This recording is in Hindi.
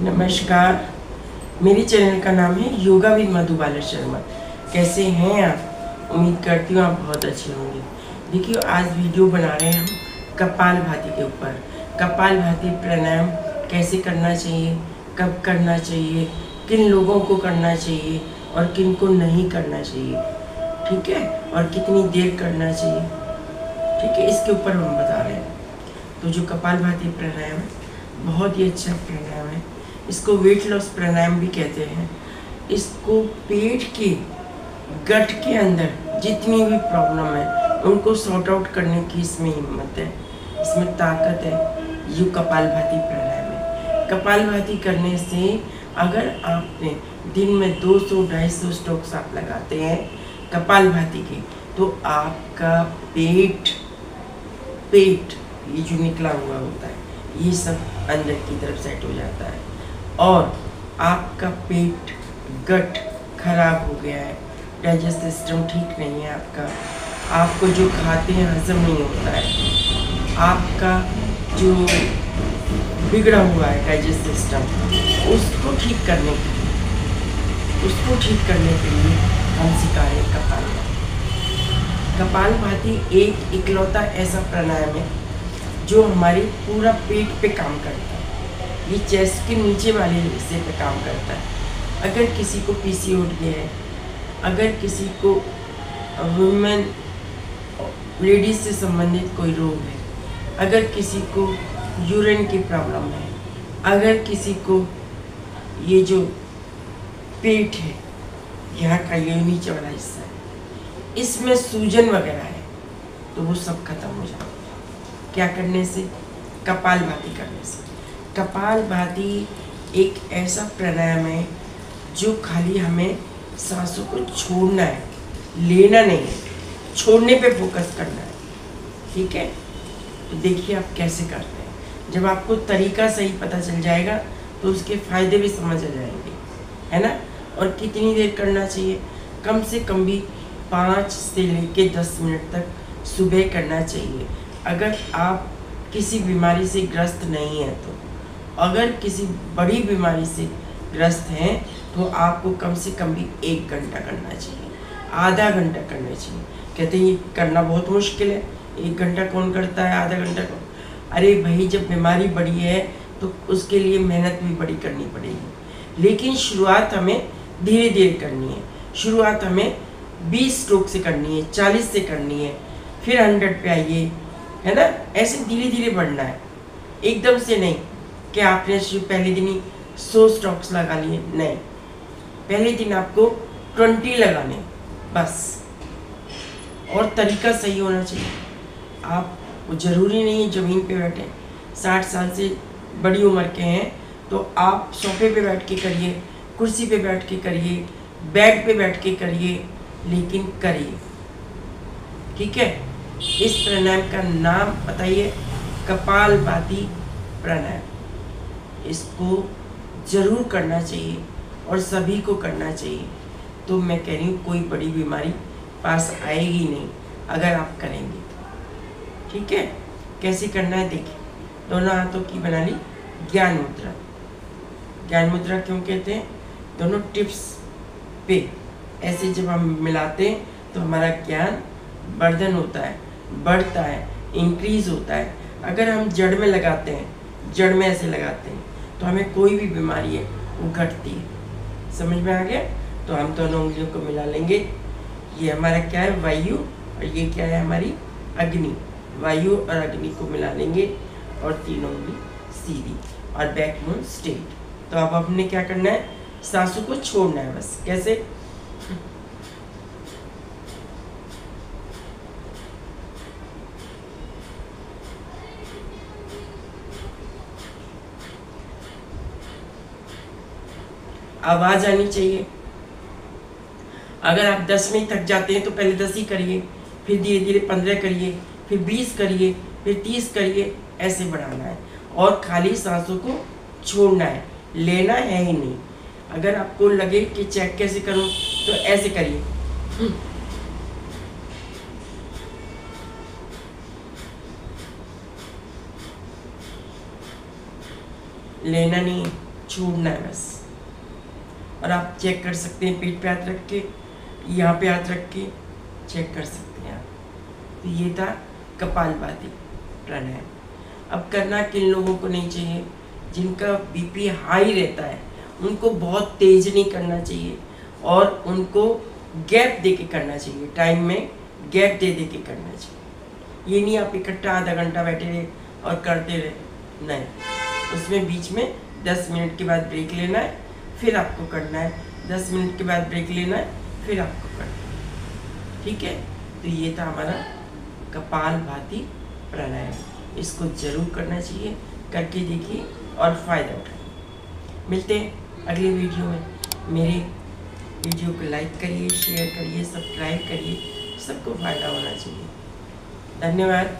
नमस्कार। मेरे चैनल का नाम है योगा विद मधुबाला शर्मा। कैसे हैं आप? उम्मीद करती हूँ आप बहुत अच्छे होंगे। देखिए, आज वीडियो बना रहे हैं हम कपालभाति के ऊपर। कपालभाति प्राणायाम कैसे करना चाहिए, कब करना चाहिए, किन लोगों को करना चाहिए और किन को नहीं करना चाहिए, ठीक है, और कितनी देर करना चाहिए, ठीक है, इसके ऊपर हम बता रहे हैं। तो जो कपालभाति प्राणायाम है बहुत ही अच्छा प्राणायाम है। इसको वेट लॉस प्राणायाम भी कहते हैं। इसको पेट के गट के अंदर जितनी भी प्रॉब्लम है उनको सॉर्ट आउट करने की इसमें हिम्मत है, इसमें ताकत है। ये कपालभाति प्राणायाम है। कपालभाति करने से अगर आपने दिन में 200-250 स्ट्रोक्स आप लगाते हैं कपालभाति के, तो आपका पेट ये जो निकला हुआ होता है ये सब अंदर की तरफ सेट हो जाता है और आपका पेट गट खराब हो गया है, डाइजेस्ट सिस्टम ठीक नहीं है आपको जो खाते हैं हजम नहीं होता है, आपका जो बिगड़ा हुआ है डाइजेस्ट सिस्टम उसको ठीक करने के लिए हम सिखा रहे हैं कपालभाति एक इकलौता ऐसा प्राणायाम है जो हमारी पूरा पेट पे काम करता है। ये चेस्ट के नीचे वाले हिस्से पे काम करता है। अगर किसी को पीसीओडी है, अगर किसी को वुमेन लेडीज से संबंधित कोई रोग है, अगर किसी को यूरिन की प्रॉब्लम है, अगर किसी को ये जो पेट है यहाँ का ये नीचे वाला हिस्सा है इसमें सूजन वगैरह है, तो वो सब खत्म हो जाता है। क्या करने से? कपालभाति करने से। कपालभाति एक ऐसा प्राणायाम है जो खाली हमें सांसों को छोड़ना है, लेना नहीं है, छोड़ने पे फोकस करना है, ठीक है। तो देखिए आप कैसे करते हैं। जब आपको तरीका सही पता चल जाएगा तो उसके फायदे भी समझ आ जाएंगे, है ना। और कितनी देर करना चाहिए? कम से कम भी 5 से लेके 10 मिनट तक सुबह करना चाहिए। अगर आप किसी बीमारी से ग्रस्त नहीं हैं तो, अगर किसी बड़ी बीमारी से ग्रस्त हैं तो आपको कम से कम भी 1 घंटा करना चाहिए, आधा घंटा करना चाहिए। कहते हैं ये करना बहुत मुश्किल है, 1 घंटा कौन करता है, आधा घंटा कौन? अरे भाई, जब बीमारी बड़ी है तो उसके लिए मेहनत भी बड़ी करनी पड़ेगी। लेकिन शुरुआत हमें धीरे धीरे करनी है। शुरुआत हमें 20 स्ट्रोक से करनी है, 40 से करनी है, फिर 100 पे आइए, है ना। ऐसे धीरे धीरे बढ़ना है, एकदम से नहीं कि आपने पहले दिन ही 100 स्ट्रोक्स लगा लिए, नहीं। पहले दिन आपको 20 लगाने बस। और तरीका सही होना चाहिए। आप ज़रूरी नहीं है ज़मीन पे बैठे, 60 साल से बड़ी उम्र के हैं तो आप सोफे पे बैठ के करिए, कुर्सी पे बैठ के करिए, बेड पे बैठ के करिए, लेकिन करिए, ठीक है। इस प्राणायाम का नाम बताइए, कपालभाति प्राणायाम। इसको ज़रूर करना चाहिए और सभी को करना चाहिए। तो मैं कह रही हूँ कोई बड़ी बीमारी पास आएगी नहीं अगर आप करेंगे, ठीक है। कैसे करना है देखिए। दोनों हाथों की बना ली ज्ञान मुद्रा। ज्ञान मुद्रा क्यों कहते हैं? दोनों टिप्स पे ऐसे जब हम मिलाते हैं तो हमारा ज्ञान वर्धन होता है, बढ़ता है, इंक्रीज होता है। अगर हम जड़ में लगाते हैं, जड़ में ऐसे लगाते हैं तो हमें कोई भी बीमारी है वो घटती है। समझ में आ गया? तो हम दोनों उंगलियों को मिला लेंगे। ये हमारा क्या है? वायु, और ये क्या है? हमारी अग्नि। वायु और अग्नि को मिला लेंगे और तीनों उंगली सीधी और बैकबोन स्ट्रेट। तो अब हमने क्या करना है? सांसों को छोड़ना है बस। कैसे? आवाज आनी चाहिए। अगर आप 10 में थक जाते हैं तो पहले 10 ही करिए, फिर धीरे धीरे 15 करिए, फिर 20 करिए, फिर 30 करिए, ऐसे बढ़ाना है। और खाली सांसों को छोड़ना है, लेना है ही नहीं। अगर आपको लगे कि चेक कैसे करूं तो ऐसे करिए, लेना नहीं है। छोड़ना है बस। और आप चेक कर सकते हैं, पेट पे हाथ रख के, यहाँ पे हाथ रख के चेक कर सकते हैं आप। तो ये था कपालभाति प्राणायाम। अब करना किन लोगों को नहीं चाहिए, जिनका बीपी हाई रहता है उनको बहुत तेज नहीं करना चाहिए और उनको गैप दे के करना चाहिए, टाइम में गैप दे के करना चाहिए। ये नहीं आप इकट्ठा आधा घंटा बैठे रहे और करते रहे, नहीं, उसमें बीच में 10 मिनट के बाद ब्रेक लेना है, फिर आपको करना है, 10 मिनट के बाद ब्रेक लेना है, फिर आपको करना है। ठीक है, तो ये था हमारा कपालभाति प्राणायाम। इसको जरूर करना चाहिए, करके देखिए और फ़ायदा उठाइए। मिलते हैं अगले वीडियो में। मेरे वीडियो को लाइक करिए, शेयर करिए, सब्सक्राइब करिए, सबको फ़ायदा होना चाहिए। धन्यवाद।